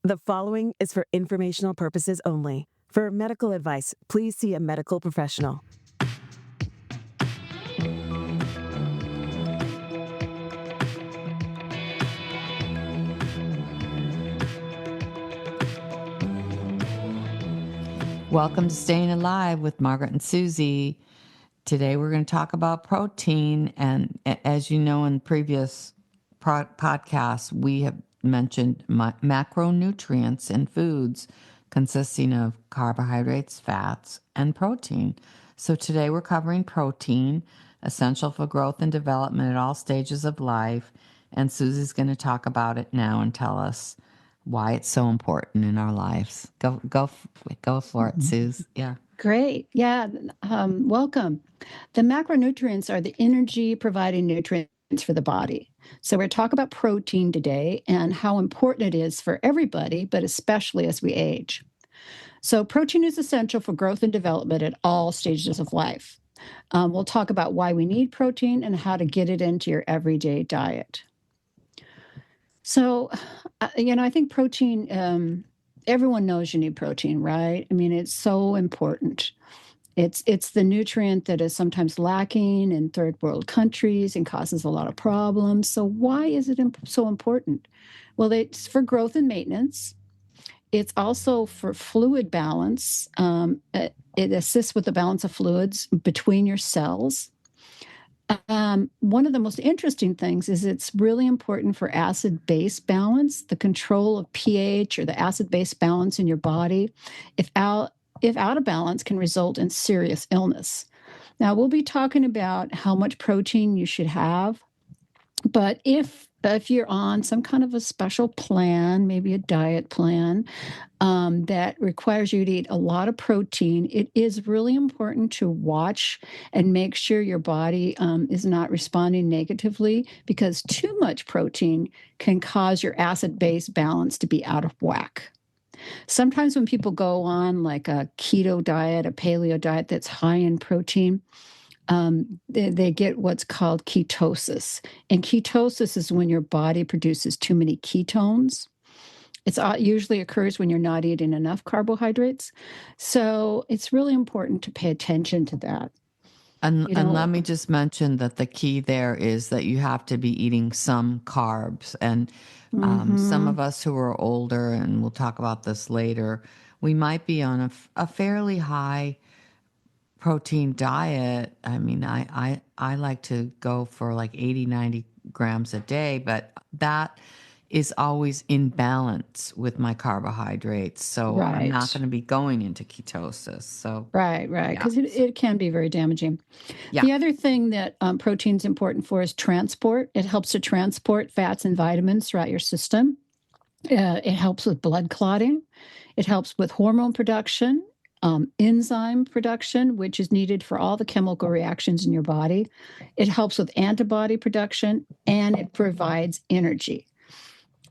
The following is for informational purposes only. For medical advice, please see a medical professional. Welcome to Staying Alive with Margaret and Susy. Today we're going to talk about protein. And as you know, in previous podcasts, we have mentioned macronutrients in foods consisting of carbohydrates, fats, and protein. So today we're covering protein, essential for growth and development at all stages of life. And Susy's going to talk about it now and tell us why it's so important in our lives. Go for it, Suze. Yeah. Great. Yeah. Welcome. The macronutrients are the energy providing nutrients for the body. So we're talking about protein today and how important it is for everybody, but especially as we age. So protein is essential for growth and development at all stages of life. We'll talk about why we need protein and how to get it into your everyday diet. So, I think protein, everyone knows you need protein, right? I mean, it's so important. It's the nutrient that is sometimes lacking in third world countries and causes a lot of problems. So why is it so important? Well, it's for growth and maintenance. It's also for fluid balance. It assists with the balance of fluids between your cells. One of the most interesting things is it's really important for acid-base balance, the control of pH or the acid-base balance in your body. If out of balance, can result in serious illness. Now, we'll be talking about how much protein you should have, but if you're on some kind of a special plan, maybe a diet plan, that requires you to eat a lot of protein, it is really important to watch and make sure your body is not responding negatively, because too much protein can cause your acid-base balance to be out of whack. Sometimes when people go on like a keto diet, a paleo diet that's high in protein, they get what's called ketosis. And ketosis is when your body produces too many ketones. It usually occurs when you're not eating enough carbohydrates. So it's really important to pay attention to that. And let me just mention that the key there is that you have to be eating some carbs. And some of us who are older, and we'll talk about this later, we might be on a fairly high protein diet. I mean, I like to go for like 80, 90 grams a day, but that is always in balance with my carbohydrates. So I'm not going to be going into ketosis. So Right. Because it can be very damaging. Yeah. The other thing that protein is important for is transport. It helps to transport fats and vitamins throughout your system. It helps with blood clotting. It helps with hormone production, enzyme production, which is needed for all the chemical reactions in your body. It helps with antibody production, and it provides energy.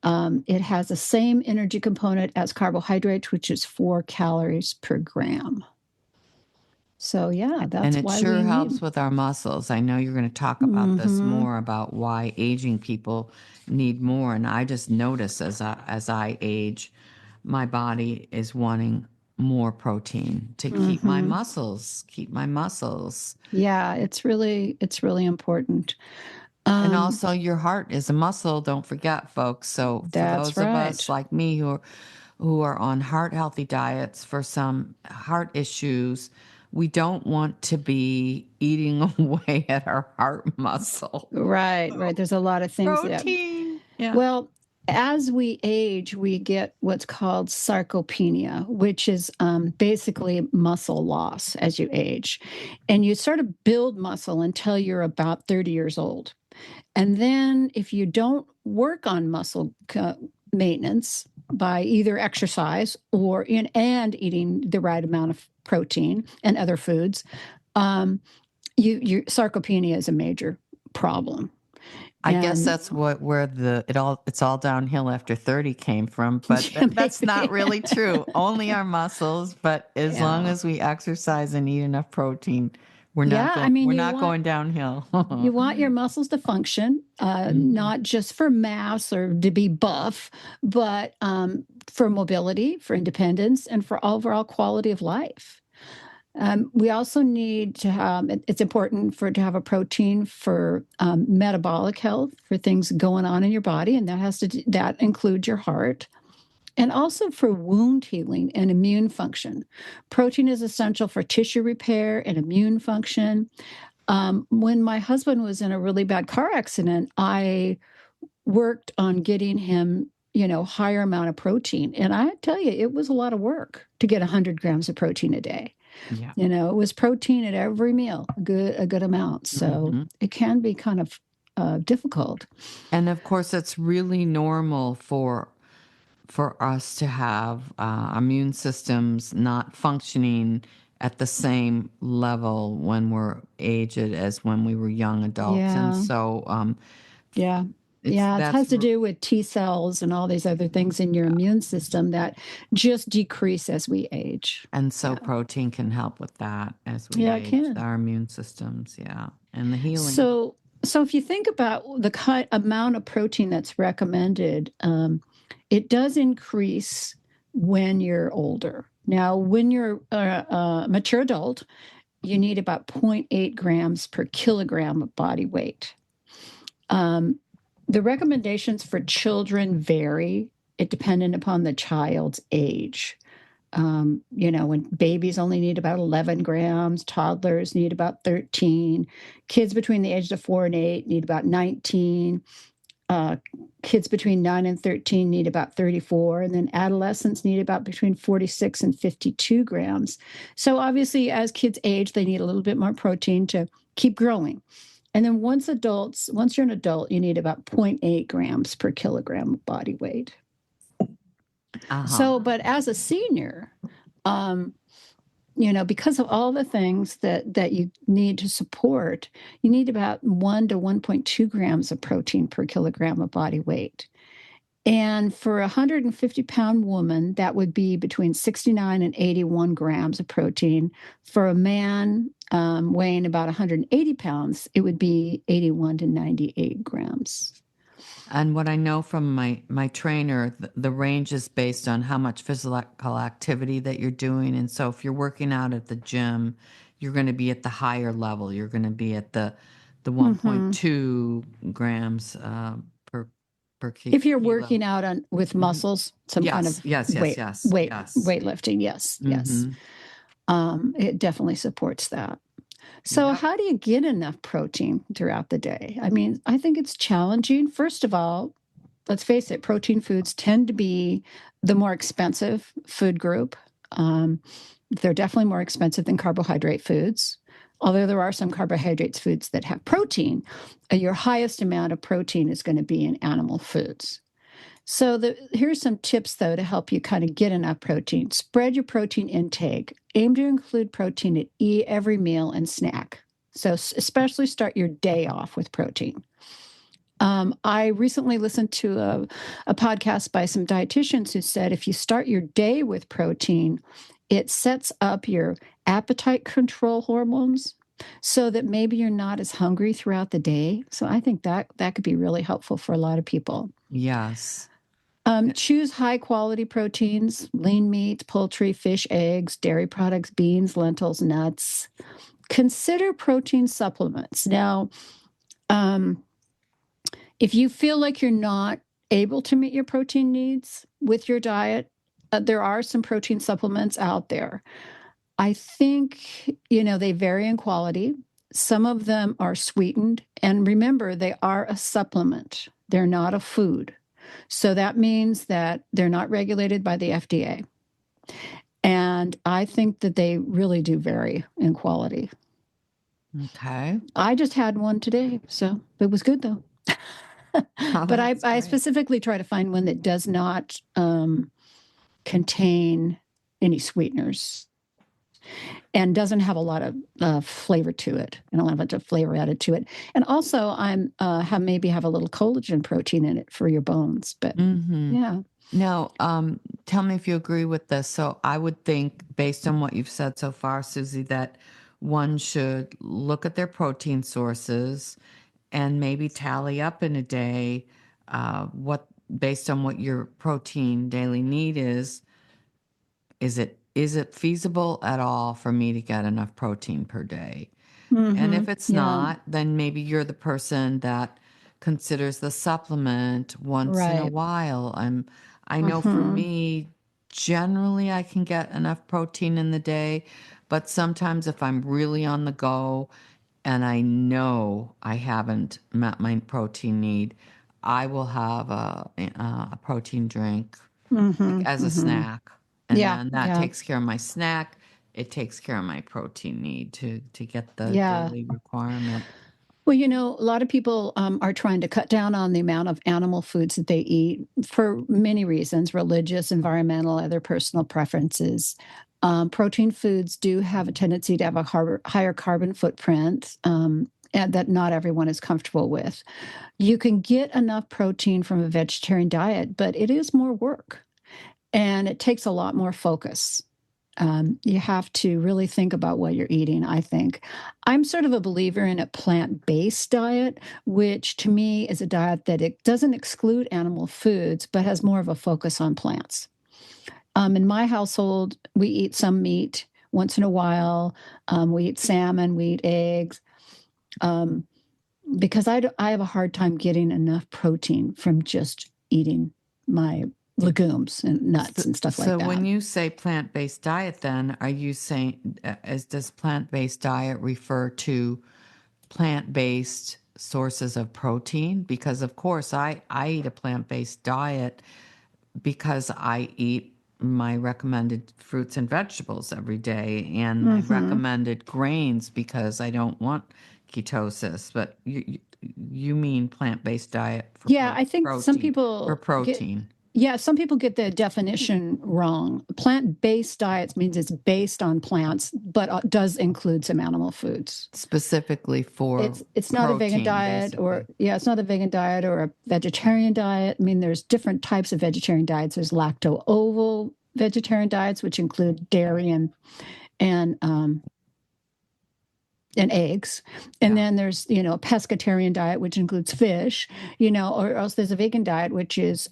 It has the same energy component as carbohydrates, which is 4 calories per gram. So, yeah, that's why and it sure helps with our muscles. I know you're going to talk about this more, about why aging people need more. And I just notice as I age, my body is wanting more protein to keep my muscles. Yeah, it's really important. And also your heart is a muscle, don't forget, folks. So for those of us like me who are on heart healthy diets for some heart issues, we don't want to be eating away at our heart muscle. Right. There's a lot of things. Protein. Yeah. Well, as we age, we get what's called sarcopenia, which is basically muscle loss as you age. And you sort of build muscle until you're about 30 years old. And then if you don't work on muscle maintenance by either exercise or and eating the right amount of protein and other foods, your sarcopenia is a major problem. I guess that's where it's all downhill after 30 came from, but that's not really true. Only our muscles, but as long as we exercise and eat enough protein, We're not Yeah, I mean, we're you not want going downhill. you want your muscles to function, not just for mass or to be buff, but for mobility, for independence, and for overall quality of life. We also need to have, it's important to have a protein for metabolic health, for things going on in your body, and that includes your heart, and also for wound healing and immune function. Protein is essential for tissue repair and immune function. When my husband was in a really bad car accident, I worked on getting him, higher amount of protein. And I tell you, it was a lot of work to get 100 grams of protein a day. Yeah. It was protein at every meal, a good amount. So it can be kind of difficult. And of course, it's really normal for us to have immune systems not functioning at the same level when we're aged as when we were young adults. And Yeah. so Yeah. It has to do with T cells and all these other things in your immune system that just decrease as we age. And so protein can help with that as we Yeah, it age, can. our immune systems, and the healing. So if you think about the amount of protein that's recommended, it does increase when you're older. Now, when you're a mature adult, you need about 0.8 grams per kilogram of body weight. The recommendations for children vary. It dependent upon the child's age. When babies only need about 11 grams, toddlers need about 13, kids between the ages of 4 and 8 need about 19, kids between 9 and 13 need about 34, and then adolescents need about between 46 and 52 grams. So obviously, as kids age, they need a little bit more protein to keep growing. And then once you're an adult, you need about 0.8 grams per kilogram of body weight. So, but as a senior, because of all the things that you need to support, you need about 1 to 1.2 grams of protein per kilogram of body weight. And for a 150-pound woman, that would be between 69 and 81 grams of protein. For a man weighing about 180 pounds, it would be 81 to 98 grams. And what I know from my trainer, the range is based on how much physical activity that you're doing. And so if you're working out at the gym, you're going to be at the higher level. You're going to be at the 1.2 grams per kilo. If you're working out with muscles, some kind of weightlifting, yes. It definitely supports that. So how do you get enough protein throughout the day? I mean, I think it's challenging. First of all, let's face it, protein foods tend to be the more expensive food group. They're definitely more expensive than carbohydrate foods. Although there are some carbohydrates foods that have protein, your highest amount of protein is going to be in animal foods. So here's some tips, though, to help you kind of get enough protein. Spread your protein intake. Aim to include protein at every meal and snack. So especially start your day off with protein. I recently listened to a podcast by some dietitians who said if you start your day with protein, it sets up your appetite control hormones so that maybe you're not as hungry throughout the day. So I think that could be really helpful for a lot of people. Yes. Choose high quality proteins, lean meats, poultry, fish, eggs, dairy products, beans, lentils, nuts. Consider protein supplements. Now, if you feel like you're not able to meet your protein needs with your diet, there are some protein supplements out there. I think, they vary in quality. Some of them are sweetened. And remember, they are a supplement. They're not a food. So that means that they're not regulated by the FDA. And I think that they really do vary in quality. Okay. I just had one today, so it was good, though. But I specifically try to find one that does not contain any sweeteners and doesn't have a lot of flavor to it, and a lot of flavor added to it. And also, maybe have a little collagen protein in it for your bones. But yeah. Now, tell me if you agree with this. So I would think, based on what you've said so far, Susie, that one should look at their protein sources and maybe tally up in a day what based on what your protein daily need is. Is it feasible at all for me to get enough protein per day? And if it's Yeah. not, then maybe you're the person that considers the supplement once in a Right. while. I know for me, generally I can get enough protein in the day, but sometimes if I'm really on the go and I know I haven't met my protein need, I will have a protein drink like as a snack. And Yeah. then that Yeah. takes care of my snack. It takes care of my protein need to get the Yeah. daily requirement. Well, a lot of people are trying to cut down on the amount of animal foods that they eat for many reasons: religious, environmental, other personal preferences. Protein foods do have a tendency to have a higher carbon footprint, and that not everyone is comfortable with. You can get enough protein from a vegetarian diet, but it is more work and it takes a lot more focus. You have to really think about what you're eating, I think. I'm sort of a believer in a plant-based diet, which to me is a diet that it doesn't exclude animal foods, but has more of a focus on plants. In my household, we eat some meat once in a while. We eat salmon, we eat eggs, um, because I have a hard time getting enough protein from just eating my legumes and nuts and stuff like So that. when you say plant-based diet, then are you saying, does plant-based diet refer to plant-based sources of protein? Because of course I eat a plant-based diet because I eat my recommended fruits and vegetables every day and my recommended grains because I don't want ketosis. But you mean plant-based diet for Yeah, I think some protein, for people get protein. yeah, some people get the definition wrong. Plant-based diets means it's based on plants, but does include some animal foods. Specifically for It's not a vegan protein, diet, or basically. yeah, it's not a vegan diet or a vegetarian diet. I mean, there's different types of vegetarian diets. There's lacto-ovo vegetarian diets, which include dairy and and eggs. And Yeah. then there's, a pescatarian diet, which includes fish, or else there's a vegan diet, which is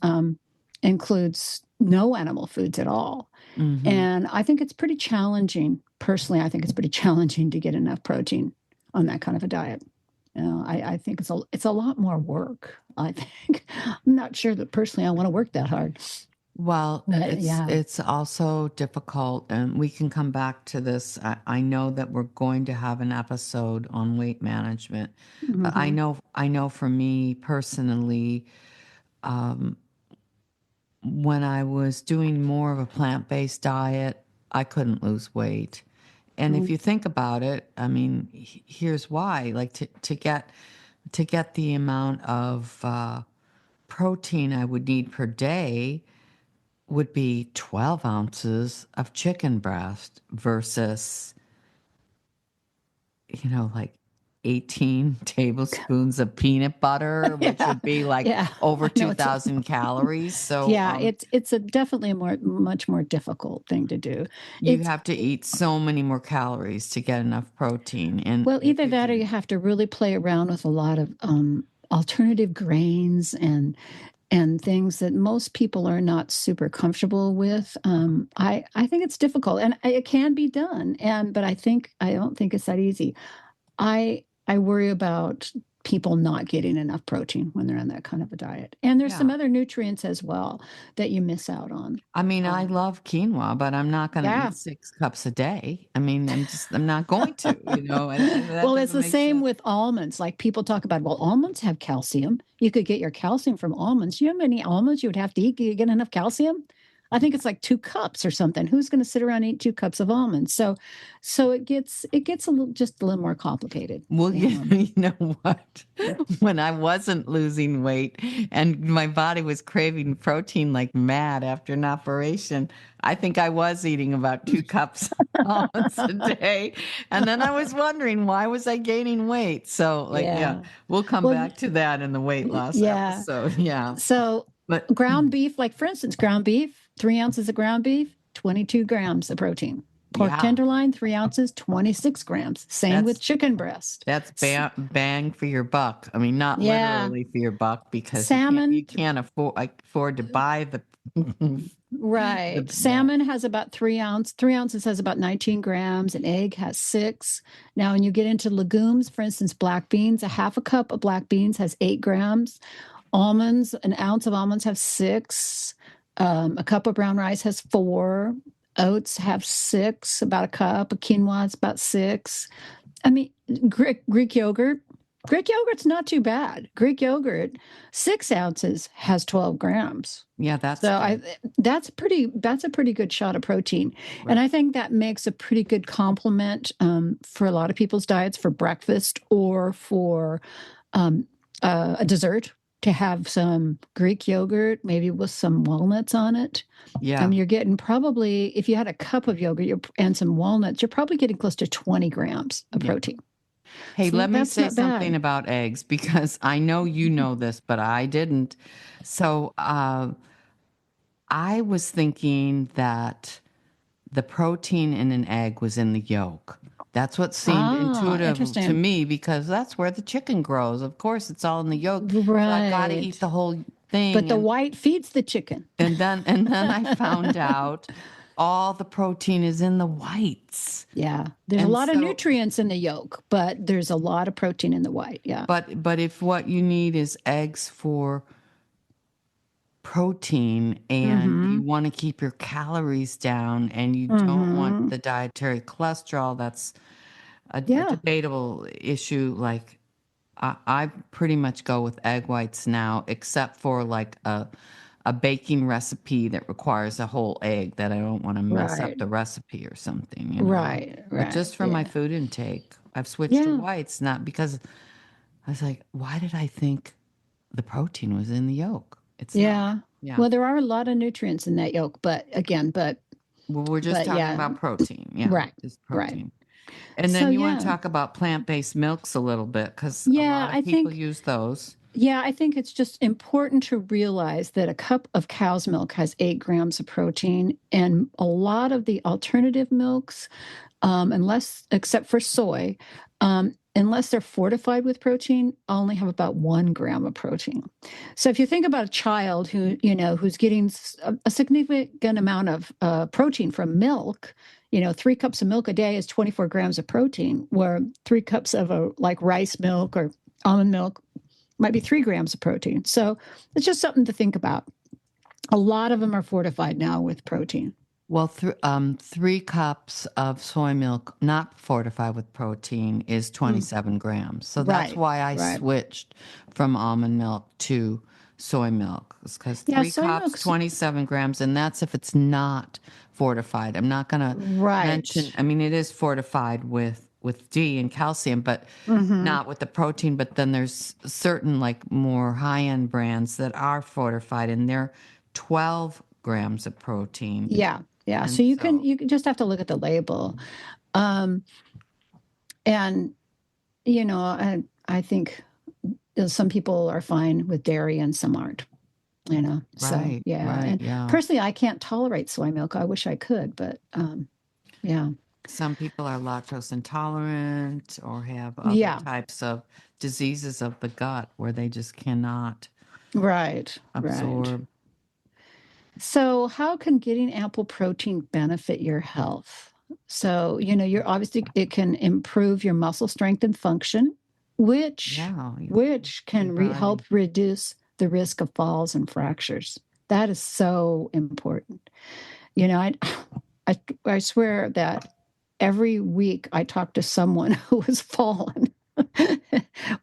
includes no animal foods at all. Mm-hmm. And I think it's pretty challenging. Personally, I think it's pretty challenging to get enough protein on that kind of a diet. I think it's a lot more work. I think I'm not sure that personally I want to work that hard. Well, But it's yeah. it's also difficult, and we can come back to this. I know that we're going to have an episode on weight management, but I Hmm. know I know for me personally, um, when I was doing more of a plant-based diet, I couldn't lose weight. And if you think about it, I mean, here's why: like to get the amount of protein I would need per day would be 12 ounces of chicken breast versus, like 18 tablespoons of peanut butter, which Yeah, would be like yeah. over I know it's 2,000 calories. So yeah, it's a definitely a much more difficult thing to do. you It's have to eat so many more calories to get enough protein. And Well, if either you that or do, you have to really play around with a lot of alternative grains and things that most people are not super comfortable with. I think it's difficult, and it can be done. But I don't think it's that easy. I worry about people not getting enough protein when they're on that kind of a diet. And there's some yeah. other nutrients as well that you miss out on. I mean, I Um, love quinoa, but I'm not going to yeah. eat 6 cups a day. I mean, I'm not going to, and that Well, it's doesn't the make same sense. with almonds. Like people talk about, well, almonds have calcium. You could get your calcium from almonds. You know how many almonds you would have to eat to get enough calcium? I think it's like 2 cups or something. Who's going to sit around and eat 2 cups of almonds? So it gets just a little more complicated. Well, you know what? When I wasn't losing weight and my body was craving protein like mad after an operation, I think I was eating about 2 cups of almonds a day. And then I was wondering, why was I gaining weight? So, yeah, Yeah. we'll come Well, back to that in the weight loss yeah. episode. Yeah. So But ground beef, like for instance, ground beef, 3 ounces of ground beef, 22 grams of protein. Pork Yeah. tenderloin, 3 ounces, 26 grams. Same with chicken breast. That's bang for your buck. I mean, not Yeah. literally for your buck, because Salmon. you can't afford to buy the Right. Salmon has about 3 ounces. 3 ounces has about 19 grams. An egg has 6. Now, when you get into legumes, for instance, black beans, a half a cup of black beans has 8 grams. Almonds, an ounce of almonds have 6. A cup of brown rice has 4. Oats have 6, about a cup. A quinoa is about 6. I mean, Greek yogurt. Greek yogurt's not too bad. Greek yogurt, 6 ounces, has 12 grams. Yeah, that's that's a pretty good shot of protein. Right. And I think that makes a pretty good complement for a lot of people's diets for breakfast or for a dessert, to have some Greek yogurt, maybe with some walnuts on it. Yeah. You're getting probably, if you had a cup of yogurt and some walnuts, you're probably getting close to 20 grams of protein. Hey, So let me that's say not something bad. about eggs, because I know you know this, but I didn't. So I was thinking that the protein in an egg was in the yolk. That's what seemed intuitive to Interesting. me, because that's where the chicken grows. Of course, it's all in the yolk. So I've got to Right. eat the whole thing. But the white feeds the chicken. And then I found out all the protein is in the whites. Yeah. There's a lot of nutrients in the yolk, but there's a lot of protein in the white. Yeah. But if what you need is eggs for protein, and you want to keep your calories down, and you don't want the dietary cholesterol, that's a debatable issue. Like, I pretty much go with egg whites now, except for like a baking recipe that requires a whole egg, that I don't want to mess up the recipe or something, you know. Right. But just for my food intake, I've switched to whites, not because I was like, why did I think the protein was in the yolk? It's not. Yeah. Well, there are a lot of nutrients in that yolk, but again, well, we're just talking about protein. Yeah. Right. Just protein. Right. And then you want to talk about plant-based milks a little bit, because a lot of people use those. Yeah, I think it's just important to realize that a cup of cow's milk has 8 grams of protein, and a lot of the alternative milks, except for soy, unless they're fortified with protein, only have about 1 gram of protein. So if you think about a child who's getting a significant amount of protein from milk, 3 cups of milk a day is 24 grams of protein, where 3 cups of like rice milk or almond milk might be 3 grams of protein. So it's just something to think about. A lot of them are fortified now with protein. Well, 3 cups of soy milk, not fortified with protein, is 27 grams. So that's why I switched from almond milk to soy milk. It's because 3 cups, 27 grams, and that's if it's not fortified. I'm not going to mention, I mean, it is fortified with D and calcium, but not with the protein. But then there's certain, like, more high-end brands that are fortified, and they're 12 grams of protein. Yeah. Yeah. So you can just have to look at the label. And, I think some people are fine with dairy and some aren't, So, yeah. Personally, I can't tolerate soy milk. I wish I could, but yeah. Some people are lactose intolerant or have other types of diseases of the gut where they just cannot absorb. Right. So how can getting ample protein benefit your health? So, you're obviously, it can improve your muscle strength and function, which can help reduce the risk of falls and fractures. That is so important. I swear that every week I talk to someone who has fallen.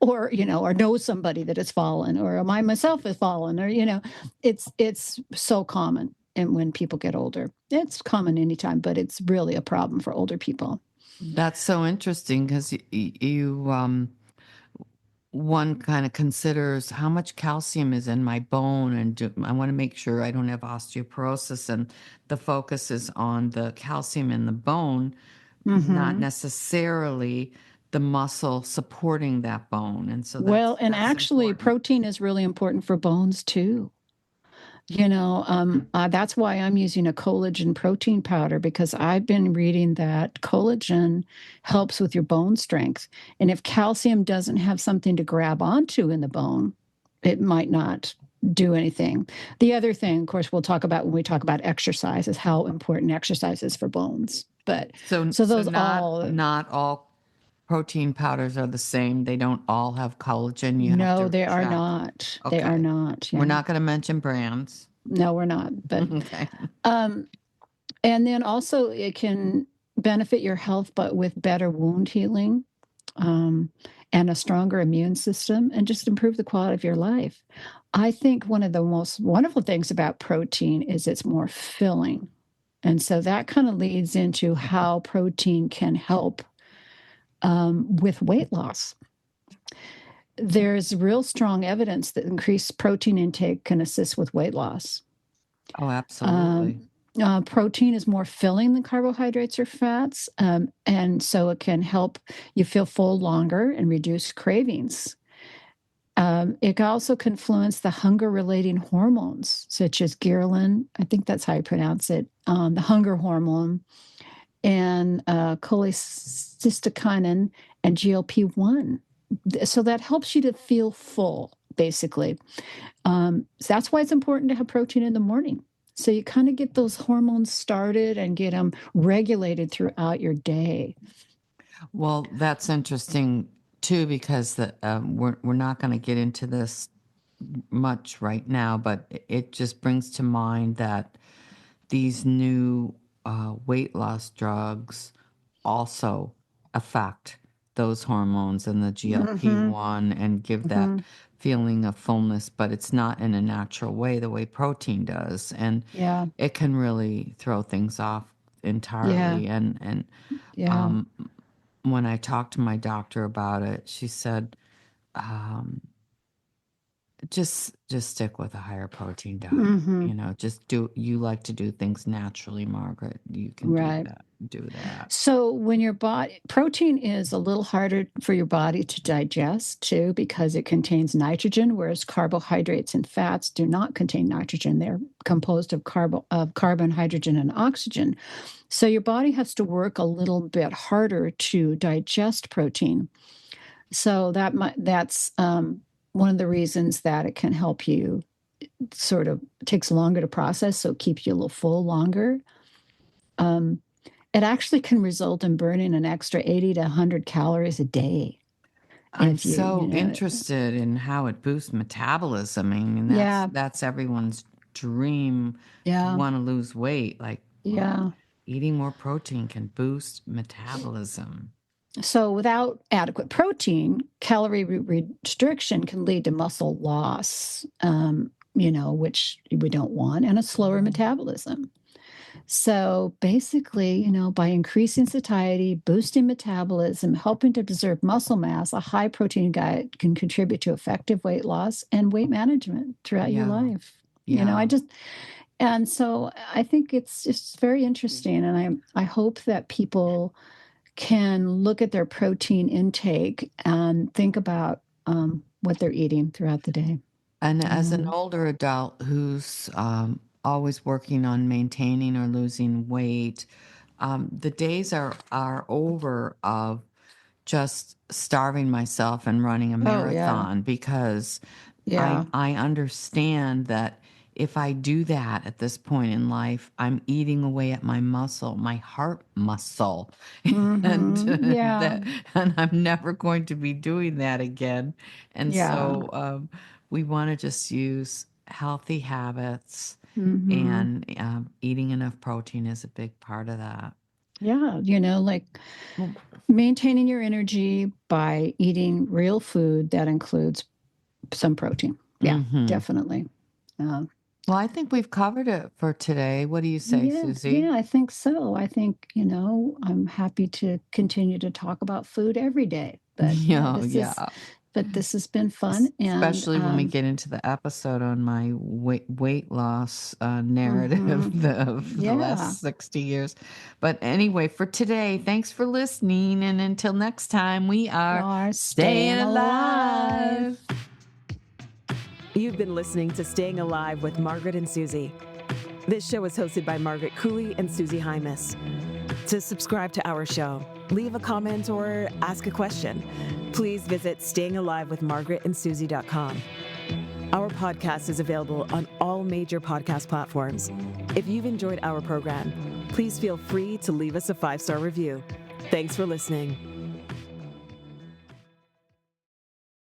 or know somebody that has fallen, or I myself has fallen, or it's so common. And when people get older, it's common anytime, but it's really a problem for older people. That's so interesting, because one kind of considers how much calcium is in my bone, and I want to make sure I don't have osteoporosis, and the focus is on the calcium in the bone, not necessarily the muscle supporting that bone. And so and actually important. Protein is really important for bones too. That's why I'm using a collagen protein powder, because I've been reading that collagen helps with your bone strength. And if calcium doesn't have something to grab onto in the bone, it might not do anything. The other thing, of course, we'll talk about when we talk about exercise is how important exercise is for bones. But So those not all protein powders are the same. They don't all have collagen. You have no, to they are check. not. They are Okay. not. We're Yeah. not going to mention brands. No, we're not. But Okay. um, and then also it can benefit your health, but with better wound healing, um, and a stronger immune system, and just improve the quality of your life. I think one of the most wonderful things about protein is it's more filling. And so that kind of leads into how protein can help with weight loss. There's real strong evidence that increased protein intake can assist with weight loss. Oh, absolutely. Protein is more filling than carbohydrates or fats, and so it can help you feel full longer and reduce cravings. It also can influence the hunger-relating hormones, such as ghrelin, I think that's how you pronounce it, the hunger hormone, and cholecystokinin and GLP-1. So that helps you to feel full, basically. So that's why it's important to have protein in the morning. So you kind of get those hormones started and get them regulated throughout your day. Well, that's interesting too, because we're not going to get into this much right now, but it just brings to mind that these new weight loss drugs also affect those hormones and the GLP-1 and give that feeling of fullness, but it's not in a natural way the way protein does. And Yeah. it can really throw things off Yeah. entirely. And Yeah. when I talked to my doctor about it, she said, just stick with a higher protein diet. Hmm. You like to do things naturally, Margaret. You can Right. do that. So when your body, protein is a little harder for your body to digest too, because it contains nitrogen, whereas carbohydrates and fats do not contain nitrogen. They're composed of carbon, hydrogen, and oxygen. So your body has to work a little bit harder to digest protein. So that's one of the reasons that it can help you. Sort of takes longer to process, so it keeps you a little full longer. It actually can result in burning an extra 80 to 100 calories a day. I'm If so interested in how it boosts metabolism. I mean, yeah, that's everyone's dream to yeah, want to lose weight. Like, yeah. eating more protein can boost metabolism. So without adequate protein, calorie restriction can lead to muscle loss, which we don't want, and a slower metabolism. So basically, by increasing satiety, boosting metabolism, helping to preserve muscle mass, a high protein diet can contribute to effective weight loss and weight management throughout your Yeah. life. Yeah. And so I think it's just very interesting. And I hope that people can look at their protein intake and think about what they're eating throughout the day. And as an older adult who's always working on maintaining or losing weight, the days are over of just starving myself and running a Oh, yeah. marathon, because Yeah. I understand that if I do that at this point in life, I'm eating away at my muscle, my heart muscle, and Yeah. that, and I'm never going to be doing that again. And Yeah. so we want to just use healthy habits, Hmm. and eating enough protein is a big part of that. Yeah. Like Well, maintaining your energy by eating real food that includes some protein. Yeah, mhm. definitely. Uh, Well, I think we've covered it for today. What do you say, yeah, Susie? yeah, I think so. I think, I'm happy to continue to talk about food every day. But yeah, Yeah, yeah. this has been fun. And Especially when we get into the episode on my weight loss narrative mhm, of the yeah, last 60 years. But anyway, for today, thanks for listening. And until next time, we are are staying staying alive. alive. You've been listening to Staying Alive with Margaret and Susie. This show is hosted by Margaret Cooley and Susie Hymas. To subscribe to our show, leave a comment or ask a question, please visit stayingalivewithmargaretandsusie.com. Our podcast is available on all major podcast platforms. If you've enjoyed our program, please feel free to leave us a 5-star review. Thanks for listening.